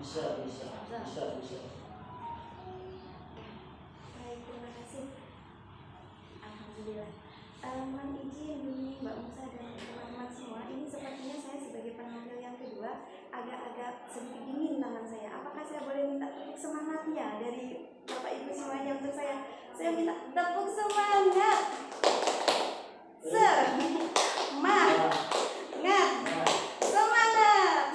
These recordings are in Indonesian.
Bisa. Baik, terima kasih. Alhamdulillah. Mohon izin Bumi, Mbak Musa dan teman-teman semua. Ini sepertinya saya sebagai penampil yang kedua agak-agak sedikit dingin tangan saya. Apakah saya boleh minta tepuk semangatnya dari Bapak Ibu semuanya untuk saya? Saya minta tepuk semangat. Semangat. Semangat.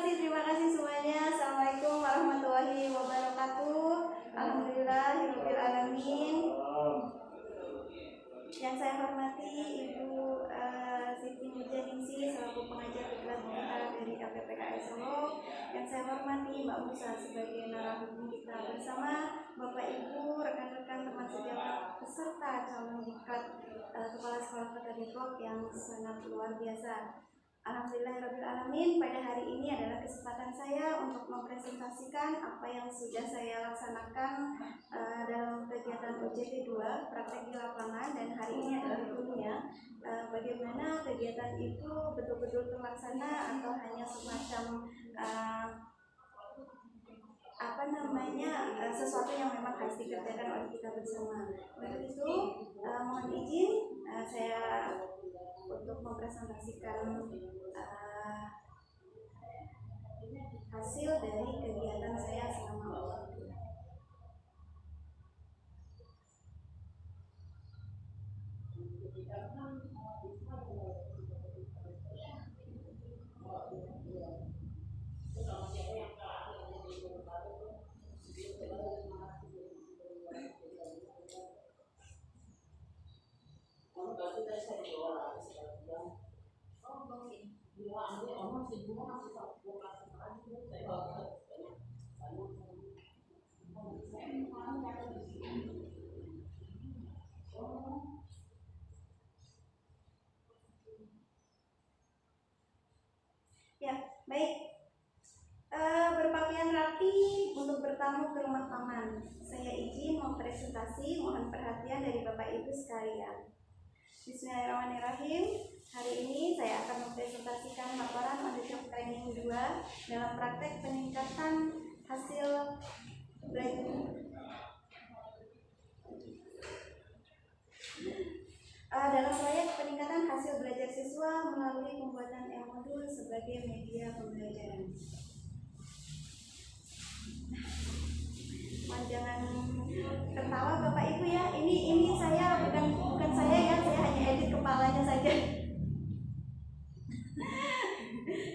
Terima kasih semuanya. Assalamualaikum warahmatullahi wabarakatuh. Alhamdulillahirabbil alamin. Yang saya hormati Ibu Siti Mujaningsih selaku pengajar kelas kita dari APPKS Solo. Yang saya hormati Mbak Musa sebagai narasumber kita bersama Bapak Ibu, rekan-rekan teman sejawat peserta calon diklat Kepala Sekolah Kota Depok yang sangat luar biasa. Alhamdulillahirabbil alamin. Pada hari ini adalah kesempatan saya untuk mempresentasikan apa yang sudah saya laksanakan dalam kegiatan OJT 2 praktek di lapangan, dan hari ini adalah dulunya bagaimana kegiatan itu betul-betul terlaksana atau hanya semacam sesuatu yang memang harus dikerjakan oleh kita bersama. Untuk itu mohon izin saya untuk mempresentasikan hasil dari kegiatan saya selama waktu. Ya, baik. Berpakaian rapi untuk bertamu ke rumah paman. Saya izin mempresentasi, mohon perhatian dari Bapak Ibu sekalian. Bismillahirrahmanirrahim. Hari ini saya akan mempresentasikan laporan on the job training 2 dalam praktek peningkatan hasil belajar. Dalam proyek peningkatan hasil belajar siswa melalui pembuatan e-modul sebagai media pembelajaran. Jangan tertawa Bapak Ibu ya. Ini saya bukan saya ya, saya hanya edit kepalanya saja.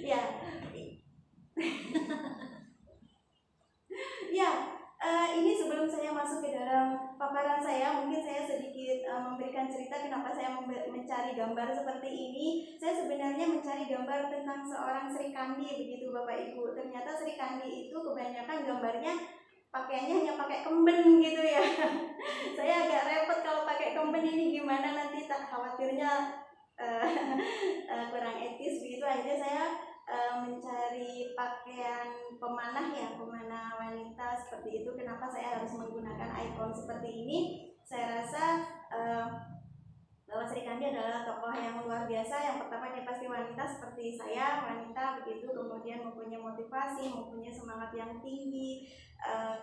Ya. Ini sebelum saya masuk ke dalam paparan saya, mungkin saya sedikit memberikan cerita kenapa saya mencari gambar seperti ini. Saya sebenarnya mencari gambar tentang seorang Sri Kandi, begitu Bapak Ibu. Ternyata Sri Kandi itu kebanyakan gambarnya pakaiannya hanya pakai kemben gitu ya. Saya agak repot kalau pakai kemben ini, gimana nanti, tak khawatirnya kurang etis begitu. Akhirnya saya mencari pakaian pemanah wanita seperti itu. Kenapa saya harus menggunakan ikon seperti ini? Saya rasa bahwa Sri Kandi adalah tokoh yang luar biasa. Yang pertama, dia pasti wanita seperti saya, wanita begitu, kemudian mempunyai motivasi, mempunyai semangat yang tinggi,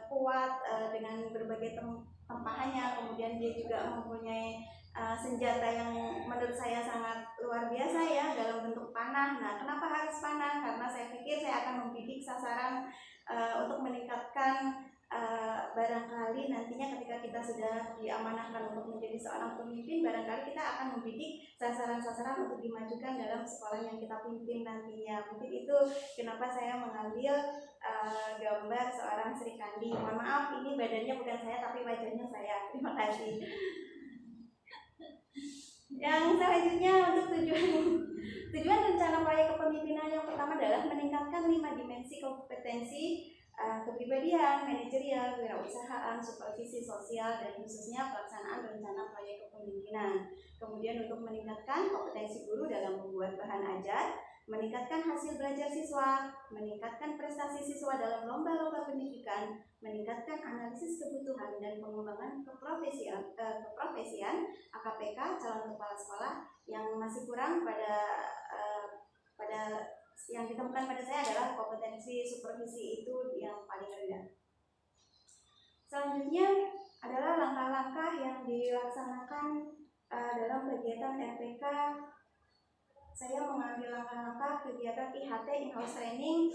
kuat dengan berbagai tempahannya. Kemudian dia juga mempunyai senjata yang menurut saya sangat luar biasa ya, dalam bentuk panah. Nah, kenapa harus panah? Karena saya pikir saya akan membidik sasaran untuk meningkatkan barangkali nantinya ketika kita sudah diamanahkan untuk menjadi seorang pemimpin, barangkali kita akan membidik sasaran-sasaran untuk dimajukan dalam sekolah yang kita pimpin nantinya. Mungkin itu kenapa saya mengambil gambar seorang Sri Kandi. Mohon maaf, ini badannya bukan saya tapi wajahnya saya. Terima kasih. Yang selanjutnya, untuk tujuan rencana proyek kepemimpinan yang pertama adalah meningkatkan 5 dimensi kompetensi kepribadian, manajerial, kewirausahaan, supervisi sosial, dan khususnya pelaksanaan rencana proyek kepemimpinan. Kemudian untuk meningkatkan kompetensi guru dalam membuat bahan ajar, meningkatkan hasil belajar siswa, meningkatkan prestasi siswa dalam lomba-lomba pendidikan, meningkatkan analisis kebutuhan dan pengembangan keprofesian AKPK calon kepala sekolah yang masih kurang pada pada yang ditemukan pada saya adalah kompetensi supervisi itu yang paling rendah. Selanjutnya adalah langkah-langkah yang dilaksanakan dalam kegiatan RPK. Saya mengambil langkah-langkah kegiatan IHT in-house training,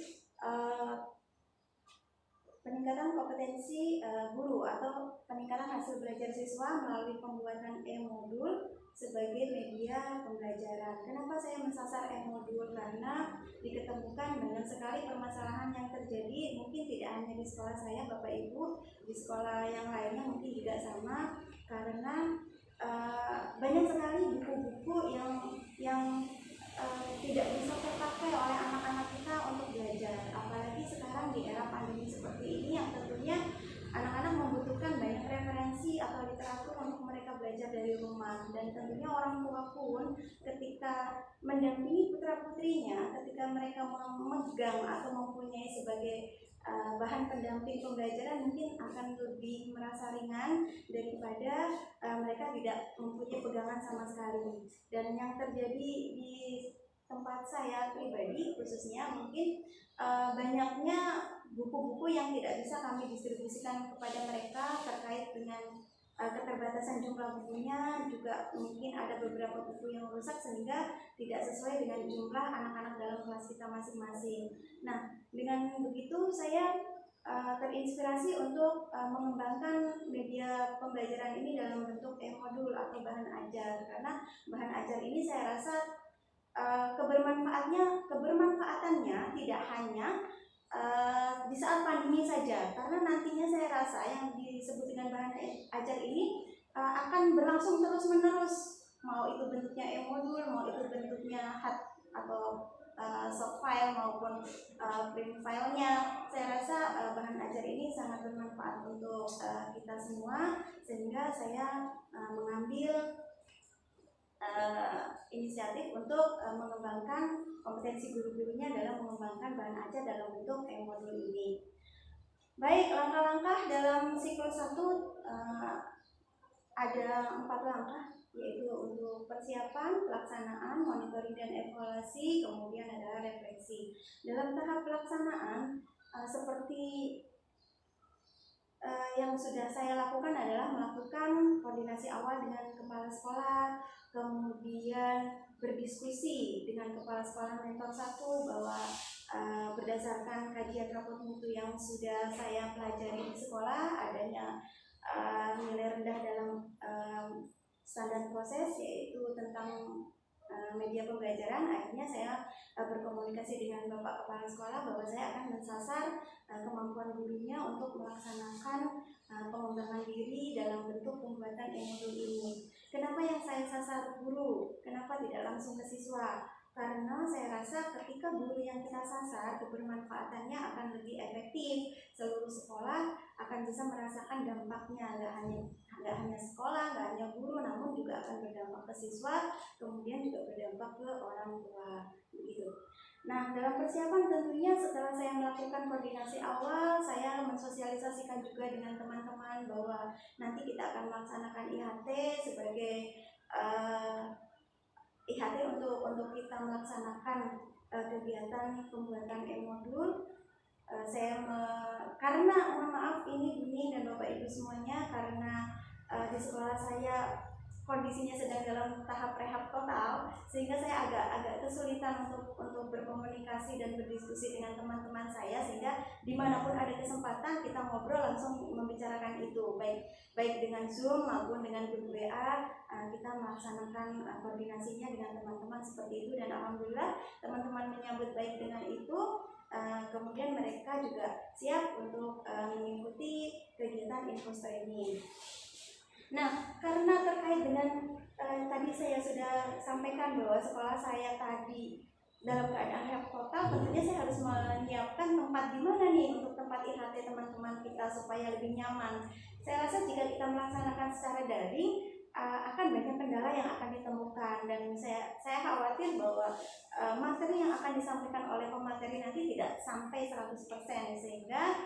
peningkatan kompetensi guru atau peningkatan hasil belajar siswa melalui pembuatan e-modul sebagai media pembelajaran. Kenapa saya mensasar e-modul? Karena diketemukan banyak sekali permasalahan yang terjadi, mungkin tidak hanya di sekolah saya Bapak Ibu, di sekolah yang lainnya mungkin juga sama, karena banyak sekali buku-buku yang tidak bisa terpakai oleh anak-anak kita untuk belajar. Apalagi sekarang di era pandemi seperti ini yang tentunya anak-anak membutuhkan banyak referensi atau literatur untuk mereka belajar dari rumah. Dan tentunya orang tua pun ketika mendampingi putra-putrinya, ketika mereka memegang atau mempunyai sebagai bahan pendamping pembelajaran, mungkin akan lebih merasa ringan daripada mereka tidak mempunyai pegangan sama sekali. Dan yang terjadi di tempat saya pribadi khususnya mungkin banyaknya buku-buku yang tidak bisa kami distribusikan kepada mereka terkait dengan keterbatasan jumlah bukunya, juga mungkin ada beberapa buku yang rusak sehingga tidak sesuai dengan jumlah anak-anak dalam kelas kita masing-masing. Nah, dengan begitu saya terinspirasi untuk mengembangkan media pembelajaran ini dalam bentuk e-modul atau bahan ajar, karena bahan ajar ini saya rasa kebermanfaatannya tidak hanya di saat pandemi saja, karena nantinya saya rasa yang disebut dengan bahan ajar ini akan berlangsung terus-menerus, mau itu bentuknya e-modul, mau itu bentuknya hard atau soft file maupun print filenya. Saya rasa bahan ajar ini sangat bermanfaat untuk kita semua, sehingga saya mengambil inisiatif untuk mengembangkan kompetensi guru-gurunya dalam mengembangkan bahan ajar dalam bentuk e-modul ini. Baik, langkah-langkah dalam siklus 1 ada 4 langkah, yaitu untuk persiapan, pelaksanaan, monitoring dan evaluasi, kemudian adalah refleksi. Dalam tahap pelaksanaan, seperti yang sudah saya lakukan adalah melakukan koordinasi awal dengan kepala sekolah, kemudian berdiskusi dengan kepala sekolah mentor 1 bahwa berdasarkan kajian rapot mutu yang sudah saya pelajari di sekolah, adanya nilai rendah dalam standar proses, yaitu tentang media pembelajaran. Akhirnya saya berkomunikasi dengan Bapak Kepala Sekolah bahwa saya akan mensasar kemampuan gurunya untuk melaksanakan pengembangan diri dalam bentuk pembuatan e-modul ini. Kenapa yang saya sasar guru? Kenapa tidak langsung ke siswa? Karena saya rasa ketika guru yang kita sasar, kebermanfaatannya akan lebih efektif. Seluruh sekolah akan bisa merasakan dampaknya, nggak hanya sekolah, nggak hanya guru, namun juga akan berdampak ke siswa, kemudian juga berdampak ke orang tua, begitu. Nah, dalam persiapan tentunya setelah saya melakukan koordinasi awal, saya mensosialisasikan juga dengan teman-teman bahwa nanti kita akan melaksanakan IHT sebagai IHT untuk kita melaksanakan kegiatan pembuatan e-modul. Karena mohon maaf ini Buni dan Bapak Ibu semuanya, karena di sekolah saya kondisinya sedang dalam tahap rehab total, sehingga saya agak kesulitan untuk berkomunikasi dan berdiskusi dengan teman-teman saya, sehingga dimanapun ada kesempatan kita ngobrol langsung membicarakan itu, baik dengan Zoom maupun dengan grup WA. Kita melaksanakan koordinasinya dengan teman-teman seperti itu, dan alhamdulillah teman-teman menyambut baik dengan itu. Kemudian mereka juga siap untuk mengikuti kegiatan info training. Nah, karena terkait dengan tadi saya sudah sampaikan bahwa sekolah saya tadi dalam keadaan rehab total, tentunya saya harus menyiapkan tempat di mana nih untuk tempat IHT teman-teman kita supaya lebih nyaman. Saya rasa jika kita melaksanakan secara daring, akan banyak kendala yang akan ditemukan, dan saya khawatir bahwa materi yang akan disampaikan oleh pemateri nanti tidak sampai 100%, sehingga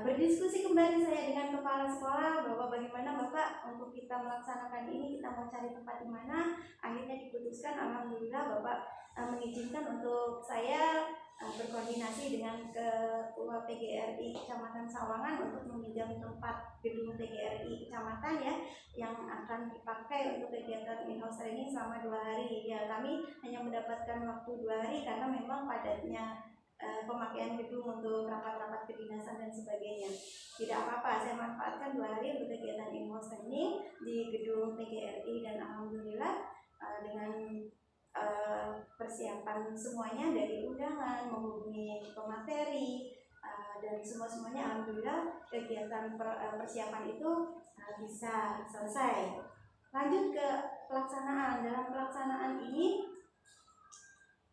berdiskusi kembali saya dengan kepala sekolah bahwa bagaimana Bapak untuk untuk kita melaksanakan ini, kita mau cari tempat di mana. Akhirnya diputuskan, alhamdulillah Bapak mengizinkan untuk saya berkoordinasi dengan Ketua PGRI Kecamatan Sawangan untuk meminjam tempat gedung PGRI Kecamatan ya, yang akan dipakai untuk kegiatan in-house training selama 2 hari. Ya, kami hanya mendapatkan waktu 2 hari karena memang padatnya pemakaian gedung untuk rapat-rapat kedinasan dan sebagainya. Tidak apa-apa, saya manfaatkan 2 hari untuk kegiatan in-house training di gedung PGRI, dan alhamdulillah dengan persiapan semuanya dari undangan, menghubungi pemateri, dan semuanya alhamdulillah kegiatan persiapan itu bisa selesai. Lanjut ke pelaksanaan. Dalam pelaksanaan ini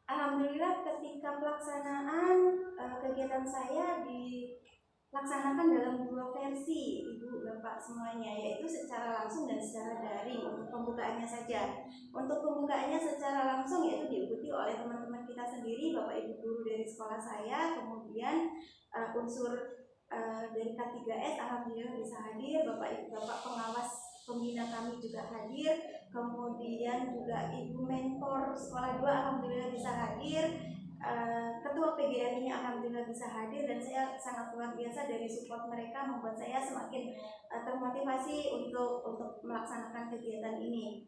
alhamdulillah ketika pelaksanaan kegiatan saya dilaksanakan dalam 2 versi Ibu Bapak semuanya, yaitu secara langsung dan secara daring untuk pembukaannya saja. Untuk pembukaannya secara langsung yaitu diikuti oleh teman-teman kita sendiri, Bapak Ibu guru dari sekolah saya, kemudian unsur dari K3S alhamdulillah bisa hadir, Bapak pengawas pembina kami juga hadir, kemudian juga ibu mentor sekolah 2 alhamdulillah bisa hadir, ketua PGRI-nya alhamdulillah bisa hadir, dan saya sangat luar biasa dari support mereka membuat saya semakin termotivasi untuk melaksanakan kegiatan ini.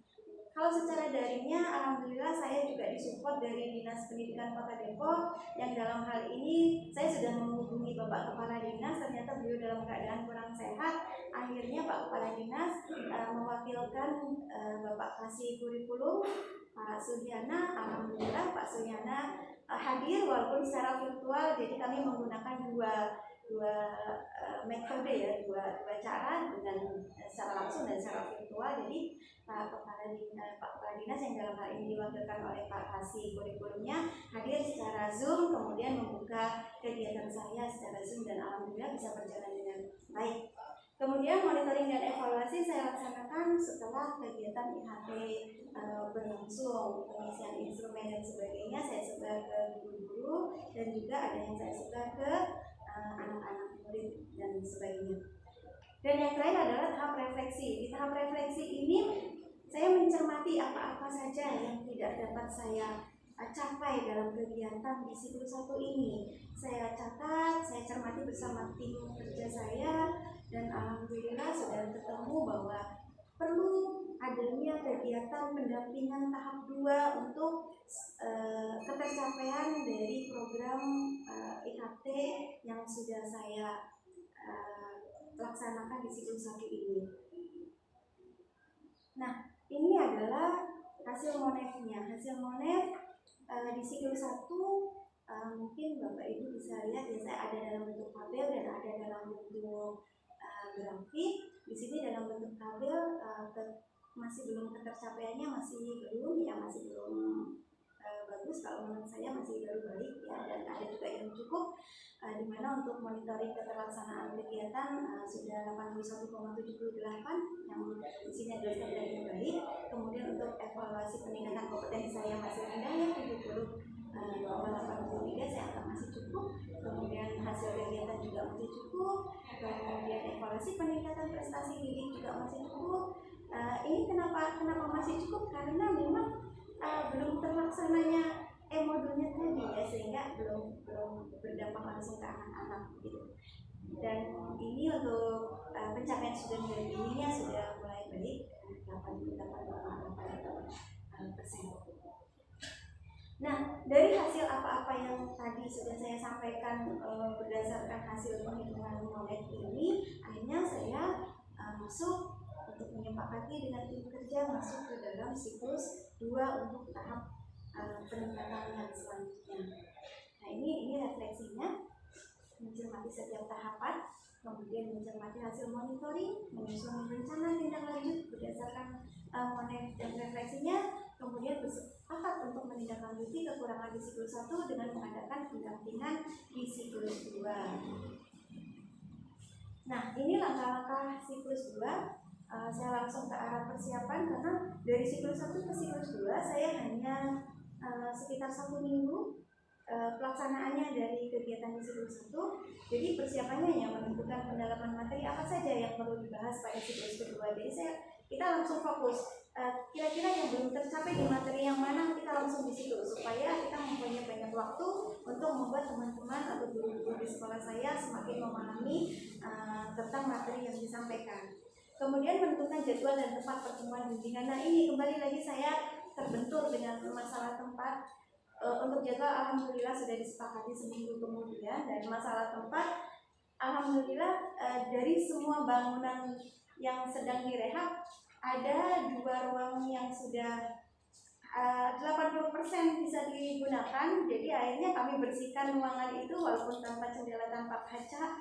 Kalau secara daringnya alhamdulillah saya juga disupport dari Dinas Pendidikan Kota Depok, yang dalam hal ini saya sudah menghubungi Bapak Kepala Dinas, ternyata beliau dalam keadaan kurang sehat. Akhirnya Pak Kepala Dinas mewakilkan Bapak Kasih Kurikulum Pak Suryana. Alhamdulillah Pak Suryana hadir walaupun secara virtual, jadi kami menggunakan dua metode ya, dua cara, dengan secara langsung dan secara virtual. Jadi Pak Kepala Dinas yang dalam hal ini diwakilkan oleh Pak Kasih Kurikulumnya hadir secara Zoom, kemudian membuka kegiatan saya secara Zoom, dan alhamdulillah bisa berjalan dengan baik. Kemudian monitoring dan evaluasi saya laksanakan setelah kegiatan IHT berlangsung, pengisian instrumen dan sebagainya saya sebar ke guru-guru, dan juga ada yang saya sebar ke anak-anak murid dan sebagainya. Dan yang terakhir adalah tahap refleksi. Di tahap refleksi ini saya mencermati apa-apa saja yang tidak dapat saya capai dalam kegiatan di siklus 1 ini. Saya catat, saya cermati bersama tim kerja saya, dan alhamdulillah sudah ketemu bahwa perlu adanya kegiatan pendampingan tahap 2 untuk ketercapaian dari program IKT yang sudah saya laksanakan di siklus 1 ini. Nah, ini adalah hasil monefnya. Hasil monef di siklus 1 mungkin Bapak Ibu bisa lihat ya, saya ada dalam bentuk tabel dan ada dalam bentuk grafik. Di sini dalam bentuk tabel masih belum ketercapaiannya, masih belum bagus, kalau menurut saya masih baru baik ya, dan ada juga yang cukup di mana untuk monitoring keterlaksanaan kegiatan sudah 81,78 yang di sini adalah standar yang baik. Kemudian untuk evaluasi peningkatan kompetensi saya masih rendah ya, 70,83 saya anggap masih cukup. Kemudian hasil kegiatan juga masih cukup. Kemudian evaluasi peningkatan prestasi didik juga masih cukup. Ini kenapa masih cukup? Karena memang belum terlaksananya modulnya tadi ya, sehingga belum berdampak langsung ke anak-anak gitu. Dan ini untuk pencapaian student well-being-nya sudah mulai baik, 88,8%. Nah, dari hasil apa-apa yang tadi sudah saya sampaikan berdasarkan hasil penghitungan monef ini, akhirnya saya masuk untuk menyepakati dengan tim kerja masuk ke dalam siklus 2 untuk tahap peningkatan yang selanjutnya. Nah, ini refleksinya, mencermati setiap tahapan, kemudian mencermati hasil monitoring, menyusun rencana tindak lanjut berdasarkan monef dan refleksinya, kemudian bersepakat untuk menindaklanjuti kekurangan di siklus 1 dengan mengadakan pendampingan di siklus 2. Nah, ini langkah-langkah siklus 2. Saya langsung ke arah persiapan, karena dari siklus 1 ke siklus 2 saya hanya sekitar 1 minggu pelaksanaannya dari kegiatan di siklus 1. Jadi persiapannya hanya menentukan pendalaman materi apa saja yang perlu dibahas pada siklus kedua. Jadi saya kita langsung fokus. Kira-kira yang belum tercapai di materi yang mana, kita langsung di situ supaya kita mempunyai banyak waktu untuk membuat teman-teman atau guru-guru di sekolah saya semakin memahami tentang materi yang disampaikan. Kemudian menentukan jadwal dan tempat pertemuan bimbingan. Nah, ini kembali lagi saya terbentur dengan masalah tempat. Untuk jadwal alhamdulillah sudah disepakati seminggu kemudian, dan masalah tempat alhamdulillah dari semua bangunan yang sedang direhab ada 2 ruang yang sudah 80% bisa digunakan. Jadi akhirnya kami bersihkan ruangan itu walaupun tanpa jendela, tanpa kaca.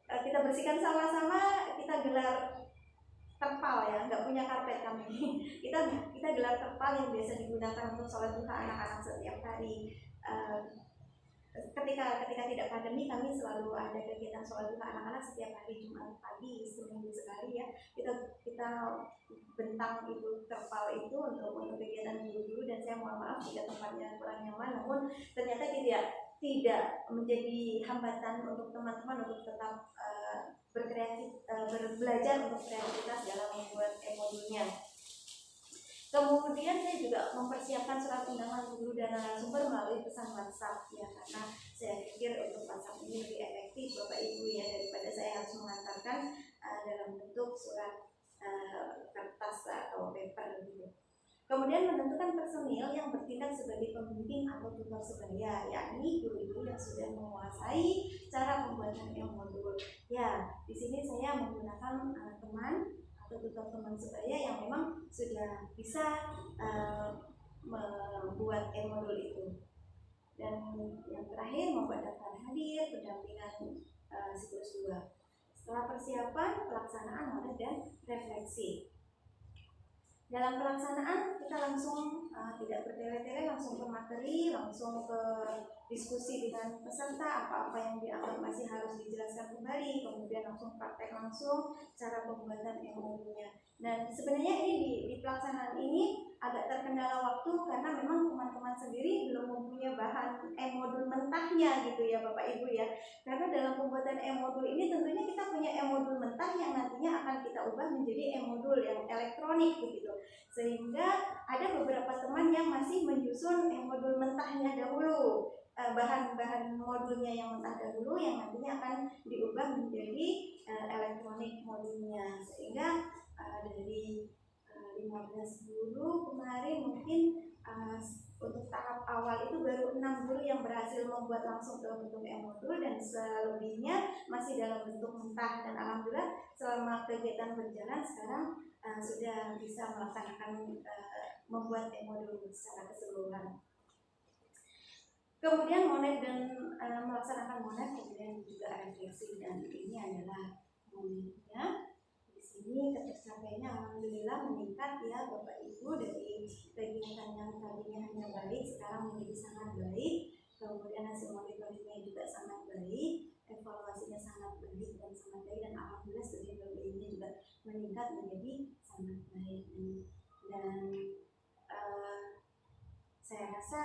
Kita bersihkan sama-sama, kita gelar terpal ya, nggak punya karpet kami. kita gelar terpal yang biasa digunakan untuk sholat duha anak-anak setiap hari. Ketika tidak pandemi, kami selalu ada kegiatan sholat duha anak-anak setiap hari Jumat pagi, seminggu sekali ya. Kita bentang itu terpal itu untuk kegiatan guru-guru, dan saya mohon maaf jika tempatnya kurang nyaman, namun ternyata tidak menjadi hambatan untuk teman-teman untuk tetap belajar untuk kreativitas dalam membuat modulnya. Kemudian saya juga mempersiapkan surat undangan guru dan narasumber melalui pesan WhatsApp ya, karena saya pikir untuk WhatsApp ini lebih efektif Bapak Ibu ya, daripada saya harus mengantarkan dalam bentuk surat kertas atau paper gitu. Kemudian menentukan personil yang bertindak sebagai pembimbing atau tutor sebaya, yakni guru-guru yang sudah menguasai cara pembuatan modul. Ya, di sini saya menggunakan teman atau tutor teman sebaya yang memang sudah bisa membuat modul itu. Dan yang terakhir membuat daftar hadir, pendampingan siklus 2. Setelah persiapan, pelaksanaan, monet, dan refleksi. Dalam pelaksanaan kita langsung tidak bertele-tele, langsung ke materi, langsung ke diskusi dengan peserta, apa-apa yang dianggap masih harus dijelaskan kembali, kemudian langsung praktek langsung cara pembuatan modulnya. Dan sebenarnya ini di pelaksanaan ini agak terkendala waktu karena memang teman-teman sendiri belum mempunyai bahan modul mentahnya gitu ya Bapak Ibu ya. Karena dalam pembuatan modul ini tentunya kita punya modul mentah yang nantinya akan kita ubah menjadi modul yang elektronik begitu. Sehingga ada beberapa teman yang masih menyusun modul mentahnya dahulu, bahan-bahan modulnya yang mentah dahulu yang nantinya akan diubah menjadi elektronik modulnya. Sehingga dari 15 guru kemarin mungkin untuk tahap awal itu baru 6 guru yang berhasil membuat langsung dalam bentuk modul, dan selebihnya masih dalam bentuk mentah. Dan alhamdulillah selama kegiatan berjalan sekarang sudah bisa melaksanakan membuat modul secara keseluruhan. Kemudian monet dan melaksanakan monet, kemudian juga refleksi, dan ini adalah monetnya. Di sini ketercapaiannya alhamdulillah meningkat ya Bapak Ibu, dari kegiatan yang tadinya hanya baik sekarang menjadi sangat baik. Kemudian hasil monitoringnya juga sangat baik, evaluasinya sangat baik dan sangat baik, dan alhamdulillah studi PBI-nya juga meningkat menjadi sangat baik. Dan saya rasa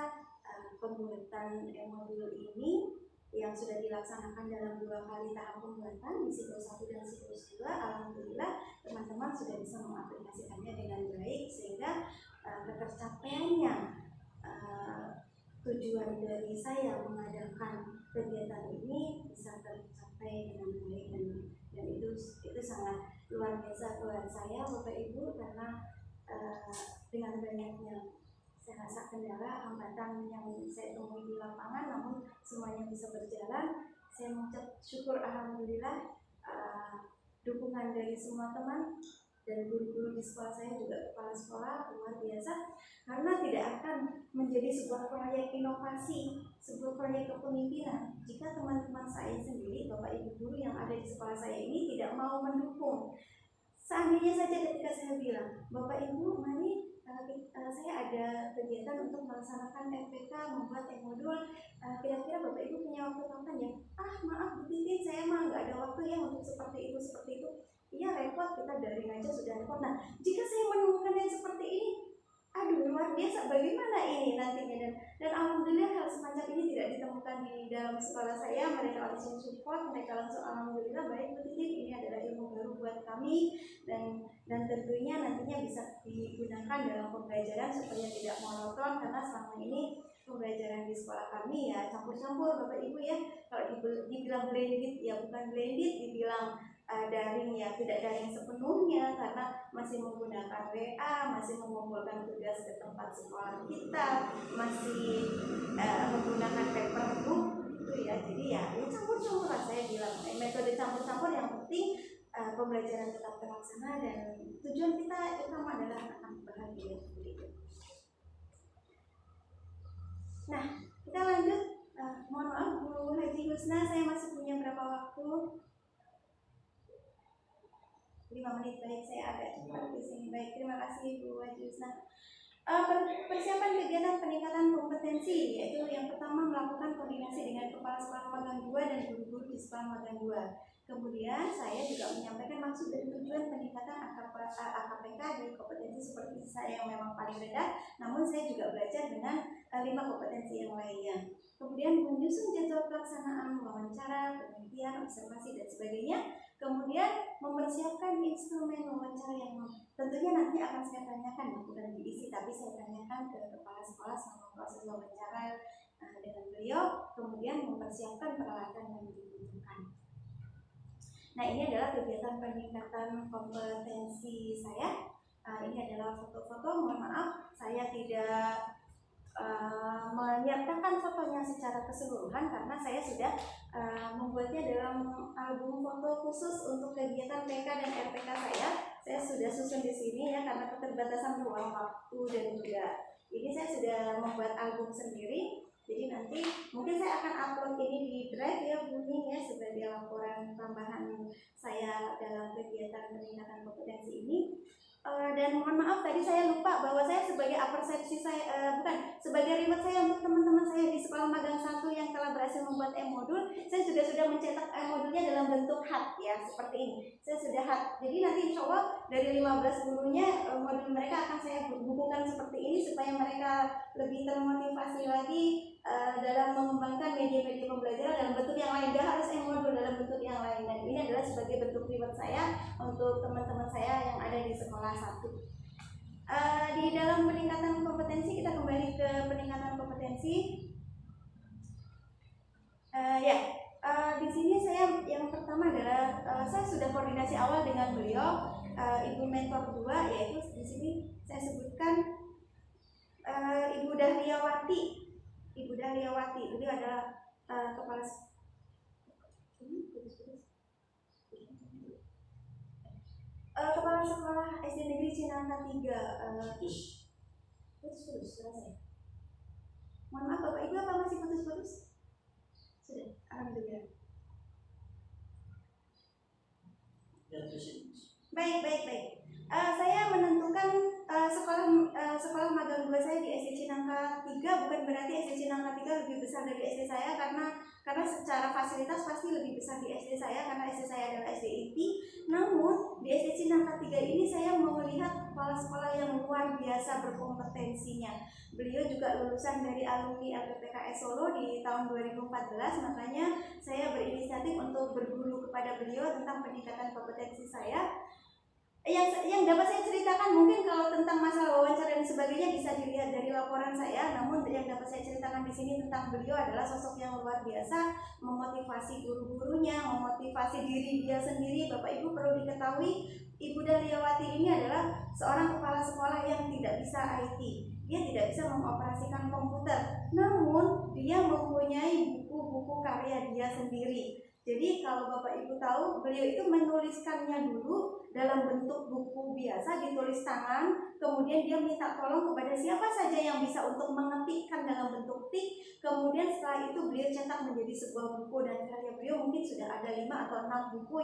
pembuatan modul ini yang sudah dilaksanakan dalam 2 kali tahap pembuatan di siklus 1 dan siklus 2, alhamdulillah teman-teman sudah bisa mengaplikasikannya dengan baik, sehingga ketercapaiannya tujuan dari saya mengadakan kegiatan ini bisa tercapai dengan baik, dan itu sangat luar biasa buat saya Bapak Ibu, karena dengan banyaknya saya rasa kendala hambatan yang saya temui di lapangan, namun semuanya bisa berjalan. Saya mengucap syukur alhamdulillah dukungan dari semua teman dan guru-guru di sekolah saya, juga kepala sekolah, luar biasa, karena tidak akan menjadi sebuah proyek inovasi, sebuah proyek kepemimpinan jika teman-teman saya sendiri, Bapak Ibu guru yang ada di sekolah saya ini tidak mau mendukung. Seandainya saja ketika saya bilang, Bapak Ibu mari saya ada kegiatan untuk melaksanakan FPK, membuat modul, kira-kira Bapak Ibu punya waktu kapan ya? Maaf Bu Titin, saya mah nggak ada waktu ya untuk seperti itu. Iya repot, kita daring aja sudah repot. Nah, jika saya menemukan yang seperti ini, aduh luar biasa. Bagaimana ini nantinya, dan alhamdulillah hal semacam ini tidak ditemukan di dalam sekolah saya. Mereka langsung support, mereka langsung alhamdulillah baik Bu Titin, ini adalah ilmu baru buat kami, dan tentunya nantinya bisa digunakan dalam pembelajaran supaya tidak monoton, karena selama ini pembelajaran di sekolah kami ya campur-campur Bapak Ibu ya. Kalau dibilang blended ya bukan blended, dibilang daring ya tidak daring sepenuhnya, karena masih menggunakan WA, masih mengumpulkan tugas ke tempat sekolah kita, masih menggunakan paperbook gitu ya. Jadi ya ini campur-campur lah saya bilang, metode campur-campur, yang penting pembelajaran tetap terlaksana dan tujuan kita utama adalah anak bahagia. Nah, kita lanjut. Mohon maaf Bu Haji Husna, saya masih punya berapa waktu? 5 menit, baik, saya agak cepat di sini. Baik, terima kasih Bu Haji Husna. Persiapan kegiatan peningkatan kompetensi, yaitu yang pertama melakukan koordinasi dengan kepala sekolah magang 2 dan guru-guru di sekolah magang 2. Kemudian saya juga menyampaikan maksud dan tujuan peningkatan AKPK di kompetensi seperti saya yang memang paling rendah, namun saya juga belajar dengan 5 kompetensi yang lainnya. Kemudian menyusun jadwal pelaksanaan wawancara, penelitian, observasi dan sebagainya. Kemudian mempersiapkan instrumen wawancara yang tentunya nanti akan saya tanyakan, bukan diisi, tapi saya tanyakan ke kepala sekolah selama proses wawancara dengan beliau. Kemudian mempersiapkan peralatan yang dibutuhkan. Nah, ini adalah kegiatan peningkatan kompetensi saya. Ini adalah foto-foto. Mohon maaf, saya tidak menyertakan fotonya secara keseluruhan karena saya sudah membuatnya dalam album foto khusus untuk kegiatan PK dan RPK saya. Saya sudah susun di sini ya, karena keterbatasan ruang waktu dan juga ini saya sudah membuat album sendiri. Jadi nanti mungkin saya akan upload ini di Drive ya bunyi ya, sebagai laporan tambahan saya dalam kegiatan peningkatan kompetensi ini. Dan mohon maaf tadi saya lupa bahwa saya sebagai apersepsi saya sebagai reward saya untuk teman-teman saya di sekolah magang 1 yang telah berhasil membuat e-modul, saya juga sudah mencetak e-modulnya dalam bentuk HAT ya, seperti ini. Saya sudah HAT. Jadi nanti insya Allah dari 15 gurunya modul mereka akan saya bukukan seperti ini supaya mereka lebih termotivasi lagi dalam mengembangkan media-media pembelajaran dalam bentuk yang lain. Tidak harus e-modul, dalam bentuk yang lain. Dan ini adalah sebagai bentuk reward saya untuk teman-teman saya yang ada di sekolah 1. Di dalam peningkatan kompetensi, kita kembali ke peningkatan kompetensi. Di sini saya yang pertama adalah saya sudah koordinasi awal dengan beliau, Ibu Mentor 2, yaitu di sini saya sebutkan Ibu Dahliawati. Ibu Dahliawati, beliau adalah kepala kepala sekolah SD Negeri Cinangka 3. Putus saya. Mohon maaf Bapak Ibu, apa masih putus-putus? Sudah, alhamdulillah. Baik. Saya menentukan sekolah magang 2 saya di SD Cinangka 3 bukan berarti SD Cinangka 3 lebih besar dari SD saya, karena secara fasilitas pasti lebih besar di SD saya karena SD saya adalah SD inti. Namun di SD Cinangka 3 ini saya mau melihat kepala sekolah yang luar biasa berkompetensinya. Beliau juga lulusan dari alumni LPPKS Solo di tahun 2014, makanya saya berinisiatif untuk berguru kepada beliau tentang peningkatan kompetensi saya. Yang dapat saya ceritakan mungkin kalau tentang masalah wawancara dan sebagainya bisa dilihat dari laporan saya. Namun yang dapat saya ceritakan di sini tentang beliau adalah sosok yang luar biasa, memotivasi guru-gurunya, memotivasi diri dia sendiri. Bapak Ibu perlu diketahui, Ibu Dahliawati ini adalah seorang kepala sekolah yang tidak bisa IT. Dia tidak bisa mengoperasikan komputer, namun dia mempunyai buku-buku karya dia sendiri. Jadi kalau Bapak Ibu tahu, beliau itu menuliskannya dulu dalam bentuk buku biasa, ditulis tangan, kemudian dia minta tolong kepada siapa saja yang bisa untuk mengetikkan dalam bentuk tik. Kemudian setelah itu beliau cetak menjadi sebuah buku, dan karya beliau mungkin sudah ada 5 atau 6 buku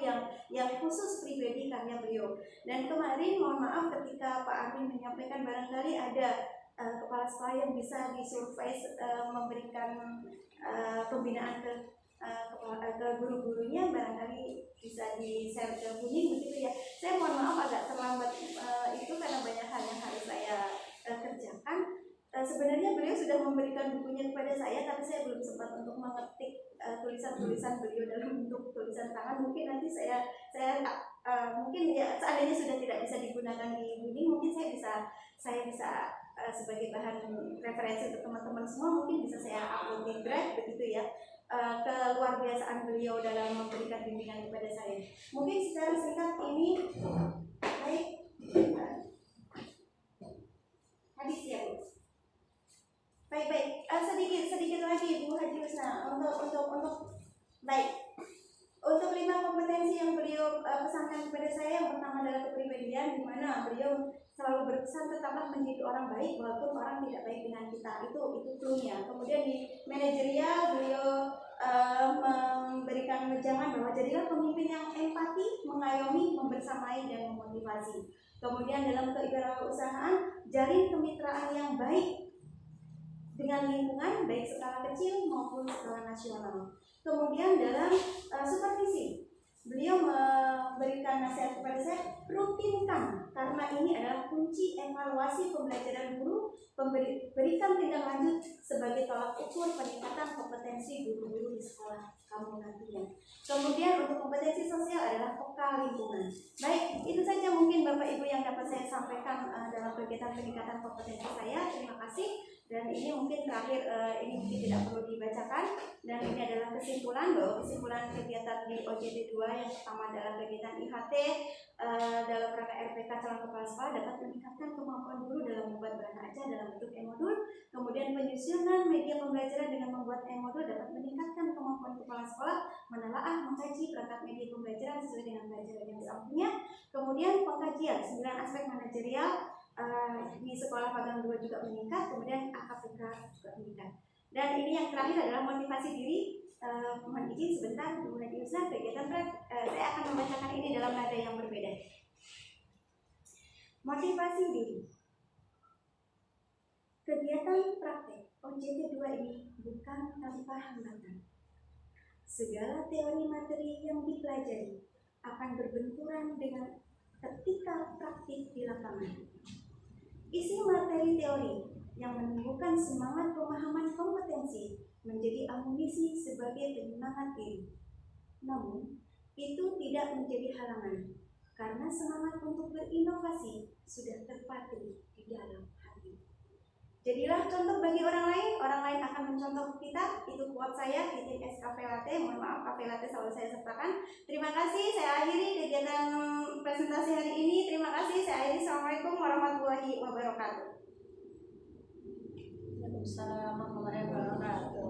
yang khusus pribadi karya beliau. Dan kemarin mohon maaf ketika Pak Armin menyampaikan barangkali ada kepala sekolah yang bisa disurvei memberikan pembinaan ke guru-gurunya, barangkali bisa di-share ke Kuning begitu ya. Saya mohon maaf agak terlambat itu karena banyak hal yang harus saya kerjakan. belum sempat untuk mengetik tulisan-tulisan beliau dalam bentuk tulisan tangan. Mungkin nanti saya mungkin ya seandainya sudah tidak bisa digunakan di ini, mungkin saya bisa sebagai bahan referensi untuk teman-teman semua, mungkin bisa saya upload di Drive begitu ya. Keluar biasaan beliau dalam memberikan bimbingan kepada saya. Mungkin secara singkat ini baik habis ya Bu. Baik, sedikit lagi Bu Haji Husna untuk baik. Untuk 5 kompetensi yang beliau pesankan kepada saya, yang pertama adalah kepribadian, di mana beliau selalu berpesan tetaplah menjadi orang baik walaupun orang tidak baik dengan kita. Itu clue-nya. Kemudian di manajerial beliau memberikan wejangan bahwa jadilah pemimpin yang empati, mengayomi, membersamai dan memotivasi. Kemudian dalam kewirausahaan, jalin kemitraan yang baik dengan lingkungan baik skala kecil maupun skala nasional. Kemudian dalam supervisi, beliau memberikan nasihat kepada saya, rutinkan, karena ini adalah kunci evaluasi pembelajaran guru, berikan tindak lanjut sebagai tolak ukur peningkatan kompetensi guru-guru di sekolah kamu nantinya. Kemudian untuk kompetensi sosial adalah peka lingkungan. Baik, itu saja mungkin Bapak Ibu yang dapat saya sampaikan dalam kegiatan peningkatan kompetensi saya. Terima kasih. Dan ini mungkin terakhir, ini mungkin tidak perlu dibacakan, dan ini adalah kesimpulan bahwa kesimpulan kegiatan di OJT 2 yang pertama adalah kegiatan IHT dalam rangka RPK calon kepala sekolah dapat meningkatkan kemampuan guru dalam membuat bahan ajar dalam bentuk e-modul. Kemudian penyusunan media pembelajaran dengan membuat e-modul dapat meningkatkan kemampuan kepala sekolah menelaah, mengkaji perangkat media pembelajaran sesuai dengan pelajaran yang diampunya. Kemudian pengkajian 9 aspek manajerial di sekolah Pagang 2 juga meningkat, kemudian AKPK juga meningkat. Dan ini yang terakhir adalah motivasi diri. Mohon izin sebentar Bu Haji Husna, kegiatan saya akan membacakan ini dalam nada yang berbeda. Motivasi diri. Kegiatan praktek OJT 2 ini bukan tanpa hambatan. Segala teori materi yang dipelajari akan berbenturan dengan ketika praktik di lapangan. Isi materi teori yang menumbuhkan semangat pemahaman kompetensi menjadi amunisi sebagai penyemangat diri. Namun, itu tidak menjadi halangan, karena semangat untuk berinovasi sudah terpatri di dalam hati. Jadilah contoh bagi orang lain akan mencontoh kita. Itu quote saya, titik SKP Latte. Mohon maaf, KP Latte selalu saya sertakan. Terima kasih, saya akhiri kegiatan presentasi hari ini. Terima kasih, saya akhiri. Assalamualaikum warahmatullahi wabarakatuh. Waalaikumsalam warahmatullahi wabarakatuh.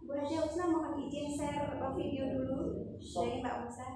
Bu Haji Husna mohon izin share video dulu dari Mbak Musa.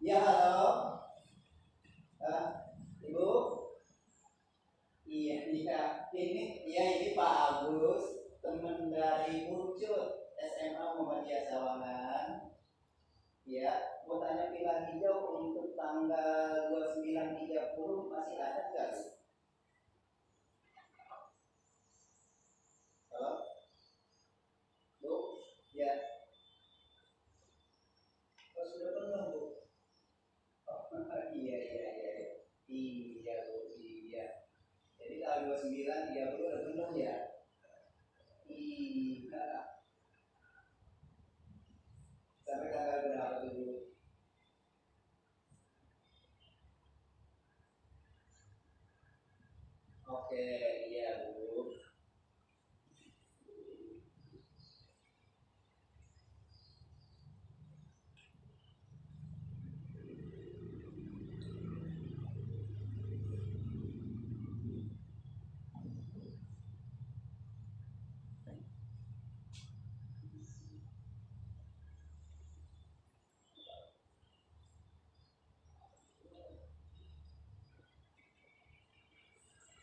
Ya, halo. Ibu. Iya, ini Pak Agus, teman dari Burcut SMA Muhammadiyah Sawangan. Ya, mau tanya pila hijau untuk tanggal 29.30 masih ada nggak? Halo, Bu? Ya, oh, sudah penuh, Bu. Oh, iya, iya, iya. Iya, Bu, iya. Jadi tanggal 29.30 udah penuh ya? Iya. Sampai tanggal berapa tuh, Bu? Oke, iya, Bu.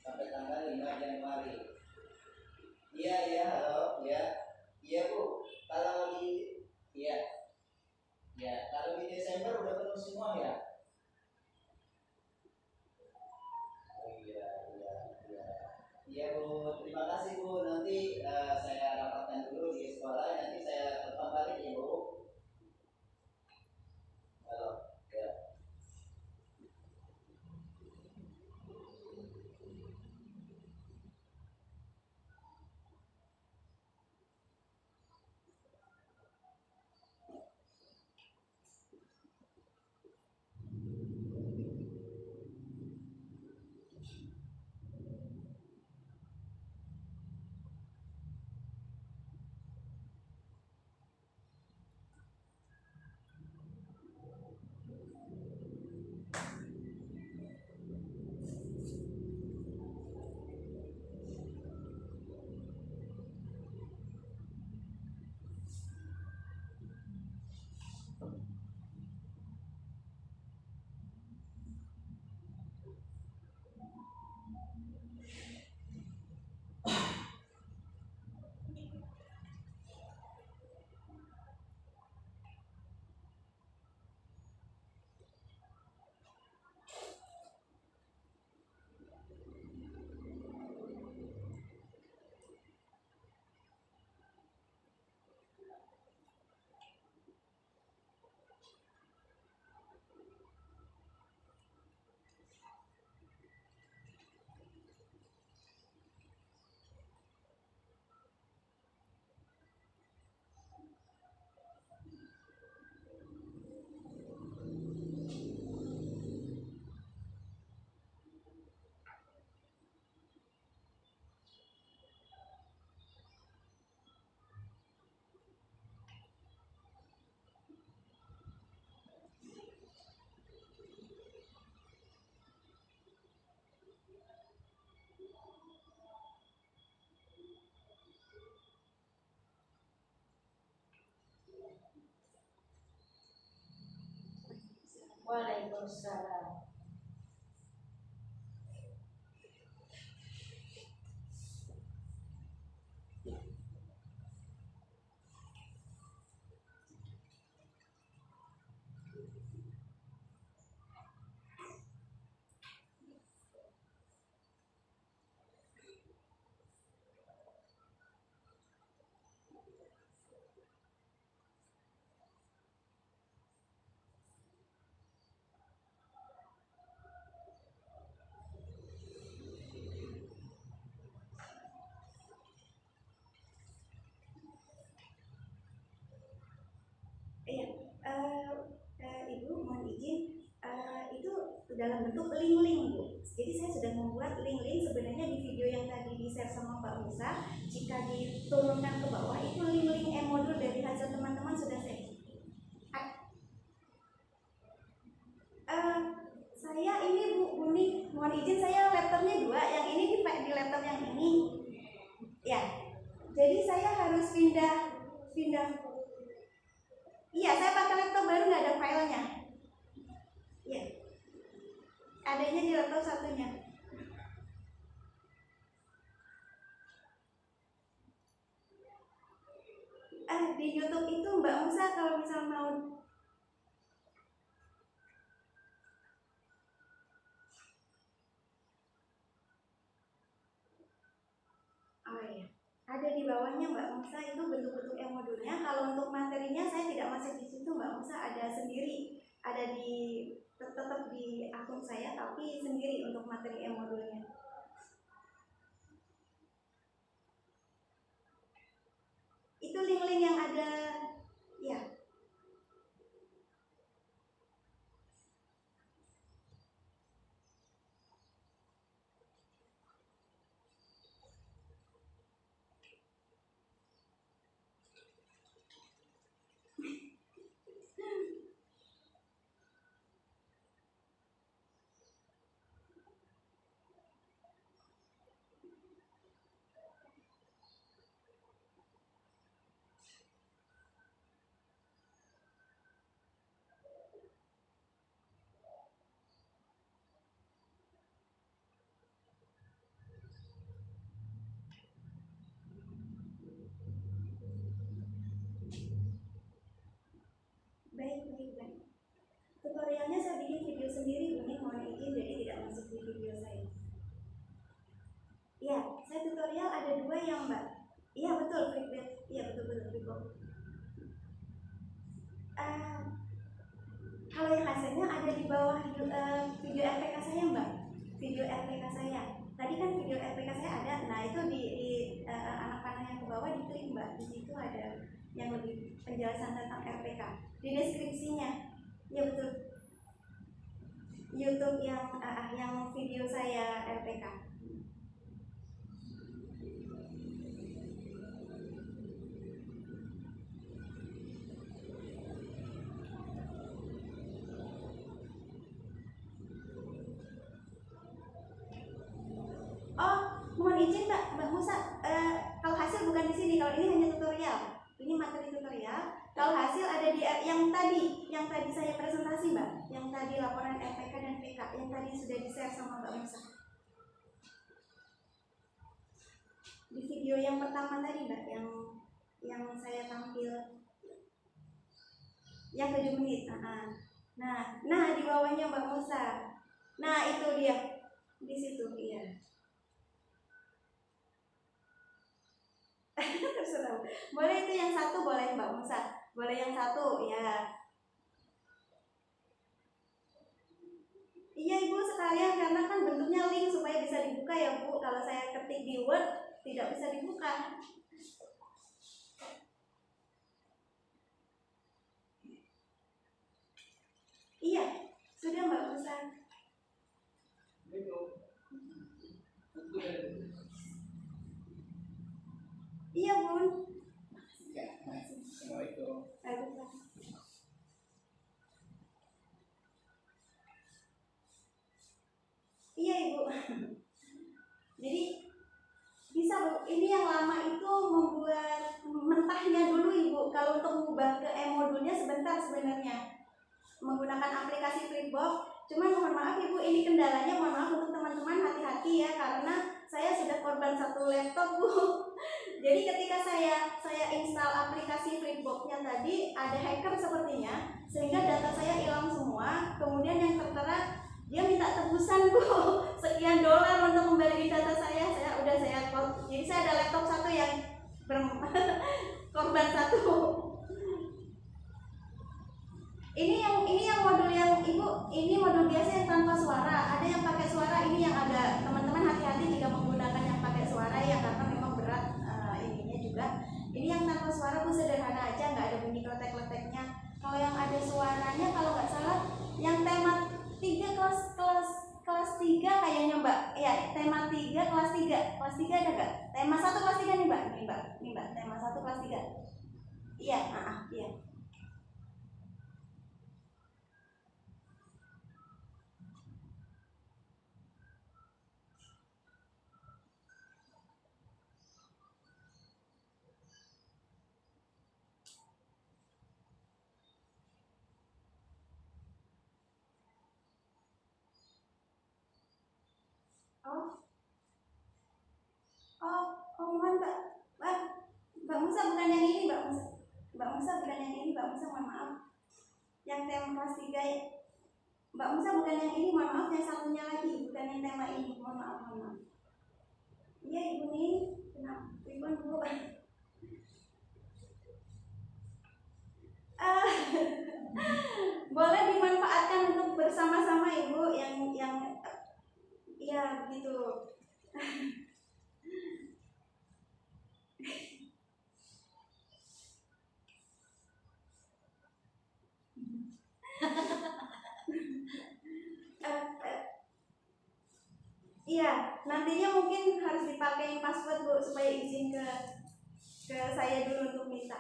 Sampai tanggal 5 Januari. Iya, iya, halo, ya. Iya, Bu. Kalau di iya, ya, kalau di Desember udah penuh semua ya? Oh iya, iya, iya. Iya, Bu. Terima kasih, Bu. Nanti saya rapatkan dulu di sekolah, nanti saya telepon balik ya, Bu. Halo. Ya. Waalaikumsalam. Iya, Ibu mohon izin, itu dalam bentuk link-link, Bu. Jadi saya sudah membuat link-link. Sebenarnya di video yang tadi di-share sama Pak Musa, jika diturunkan ke bawah itu link-link e-modul dari hasil teman-teman sudah saya. Saya ini Bu Buni, mohon izin, saya laptopnya dua, yang ini di laptop yang ini. Ya, jadi saya harus pindah. Iya, saya pakai laptop baru, nggak ada filenya. Adanya di laptop satunya. Di YouTube itu Mbak Musa kalau misal mau. Oh iya, ada di bawahnya Mbak Musa itu bentuk-bentuk e-modulnya. Kalau untuk materinya saya tidak masuk di situ Mbak Musa, ada sendiri, ada di tetap di akun saya tapi sendiri untuk materi e-modulnya. Itu link-link yang ada, ya. Baik. Tutorialnya saya bikin video sendiri, ini mohon izin jadi tidak masuk di video saya. Iya, saya tutorial ada 2 yang Mbak. Iya betul, Flipboard. Iya betul Flipboard. Kalau yang hasilnya ada di bawah video RPK saya Mbak. Video RPK saya. Tadi kan video RPK saya ada. Nah itu di anak panah yang ke bawah diklik Mbak. Di situ ada yang lebih penjelasan tentang RPK. Di deskripsinya. Ya betul. YouTube yang video saya RPK. Oh, mohon izin Mbak Musa. Kalau hasil bukan di sini. Kalau ini hanya tutorial. Ini materi tutorial. Kalau hasil ada di yang tadi saya presentasi Mbak. Yang tadi laporan RPK dan PK yang tadi sudah di-share sama Mbak Musa. Di video yang pertama tadi Mbak, yang saya tampil yang 7 menit. Nah di bawahnya Mbak Musa. Nah itu dia di situ iya. Terserah. Boleh itu yang satu, boleh Mbak Musa. Boleh yang satu ya. Iya Ibu sekalian, karena kan bentuknya link supaya bisa dibuka ya Bu. Kalau saya ketik di Word tidak bisa dibuka. Iya, sudah Mbak Musa. Iya Bun. Iya Ibu. Jadi bisa Bu, ini yang lama itu membuat mentahnya dulu Ibu. Kalau untuk mengubah ke e-modulnya sebentar sebenarnya. Menggunakan aplikasi Flipboard. Cuman mohon maaf Ibu, ini kendalanya, mohon maaf untuk teman-teman, hati-hati ya karena saya sudah korban satu laptop Bu. Jadi ketika saya install aplikasi Flipboard-nya tadi ada hacker sepertinya sehingga data saya hilang semua. Kemudian yang tertera dia minta tebusan Bu sekian dolar untuk kembaliin data saya. Jadi saya ada laptop satu yang korban satu. Ini yang modul yang Ibu, ini modul biasa yang tanpa suara. Ada yang pakai suara, ini yang ada. Teman-teman hati-hati jika menggunakan yang pakai suara ya karena memang berat ininya juga. Ini yang tanpa suara Bu, sederhana aja, nggak ada bunyi kletek-kleteknya. Kalau yang ada suaranya kalau nggak salah yang tema 3 kelas 3 kayaknya Mbak. Ya, tema 3 kelas 3. Kelas 3 ada nggak? Tema 1 kelas 3 nih Mbak. Nih Mbak, tema 1 kelas 3. Iya, iya. mohon Mbak Musa bukan yang ini, Mbak Musa bukan yang ini, Mbak Musa mohon maaf. Yang tema kelas 3 ya. Mbak Musa bukan yang ini, mohon maaf, yang satunya lagi, bukan yang tema ini, mohon maaf, mohon maaf. Iya Ibu nih, kenapa? Ibu Bu. Boleh dimanfaatkan untuk bersama-sama Ibu yang ya begitu. Iya, nantinya mungkin harus dipakai password Bu supaya izin ke saya dulu untuk minta.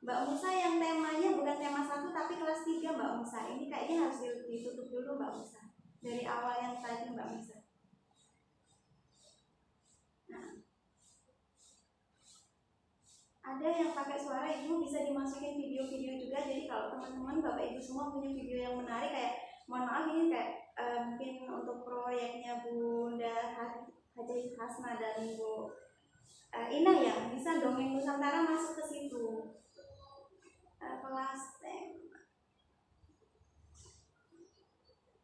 Mbak Musa yang temanya bukan tema 1 tapi kelas 3 Mbak Musa. Ini kayaknya harus ditutup dulu Mbak Musa. Dari awal yang tadi Mbak Musa. Nah. Ada yang pakai suara Ibu bisa dimasukin video-video juga. Jadi kalau teman-teman Bapak Ibu semua punya video yang menarik kayak mohon maaf ini kayak mungkin untuk proyeknya Bunda Hajah Hasna dan Bu Inah ya, bisa dongeng Nusantara masuk ke situ. Kelas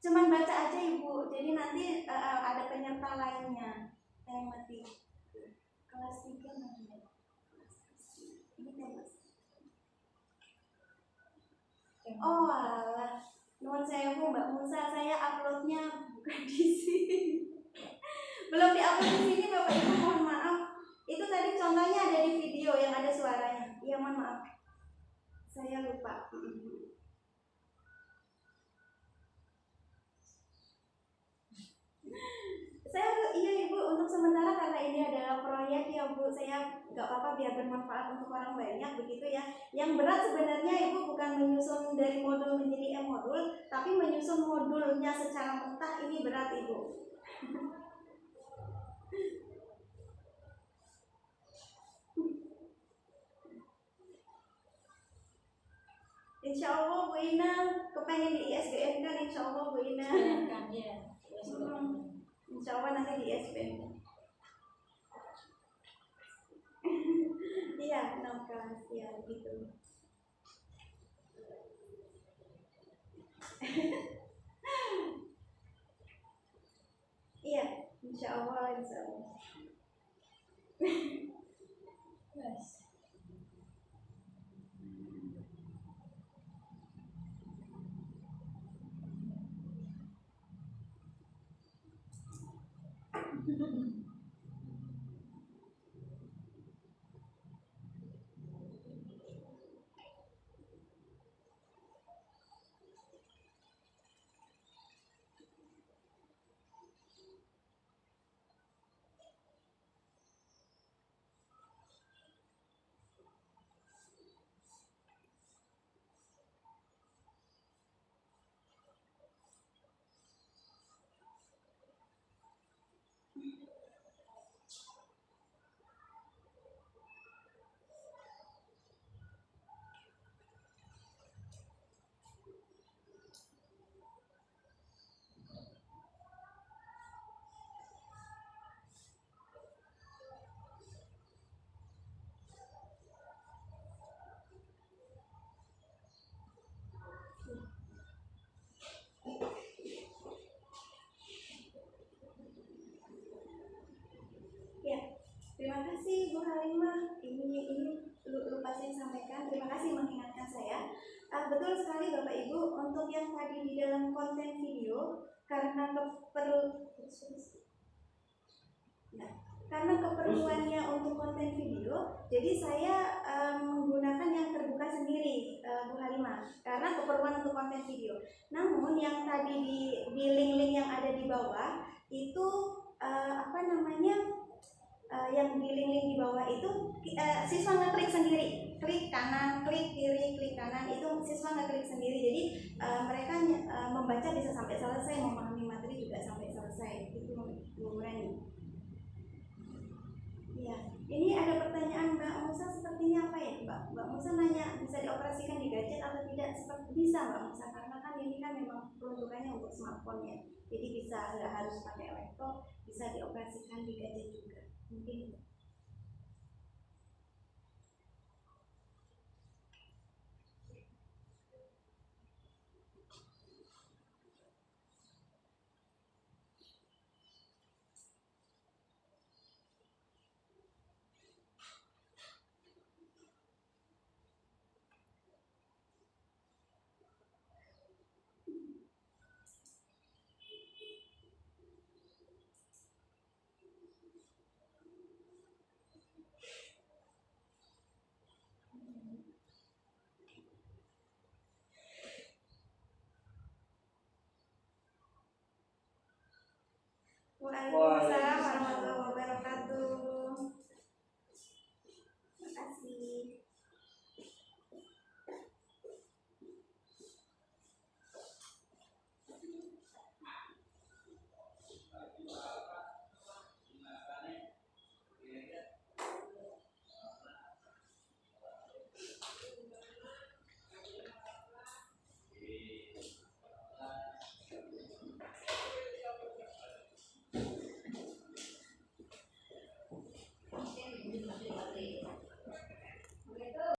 cuman baca aja Ibu, jadi nanti ada penyerta lainnya yang mati. Kelas 3 mana? Ini tema. Oh alah, nuwun sewu Mbak Musa, saya uploadnya bukan di sini. Belum diupload di sini Bapak Ibu, mohon maaf. Itu tadi contohnya ada di video yang ada suaranya. Iya mohon maaf. Saya lupa. Iya Ibu, untuk sementara karena ini adalah proyek ya Bu, saya nggak apa-apa biar bermanfaat untuk orang banyak begitu ya. Yang berat sebenarnya Ibu bukan menyusun dari modul menjadi modul, tapi menyusun modulnya secara mentah ini berat Ibu. Insya Allah Bu Ina kepengen di ISBN kan, Insya Allah Bu Ina. Insya Allah nanti di ISBN. Iya, 6 kelas ya gitu. Iya, Insya Allah, Insya Allah. Yes. Terima kasih Bu Halimah. Ini lupa saya sampaikan. Terima kasih mengingatkan saya. Betul sekali Bapak Ibu, untuk yang tadi di dalam konten video karena keperluannya untuk konten video, jadi saya menggunakan yang terbuka sendiri Bu Halimah karena keperluan untuk konten video. Namun yang tadi di link-link yang ada di bawah itu yang di link-link di bawah itu siswa ngeklik sendiri, klik kanan, klik kiri, klik kanan, itu siswa ngeklik sendiri. Jadi mereka membaca bisa sampai selesai, memahami materi juga sampai selesai. Itu Bu Rani. Iya, ini ada pertanyaan Mbak Musa, sepertinya apa ya Mbak Musa nanya bisa dioperasikan di gadget atau tidak? Seperti bisa Mbak Musa, karena kan ini kan memang peruntukannya untuk smartphone ya, jadi bisa, nggak harus pakai laptop, bisa dioperasikan di gadget juga mungkin.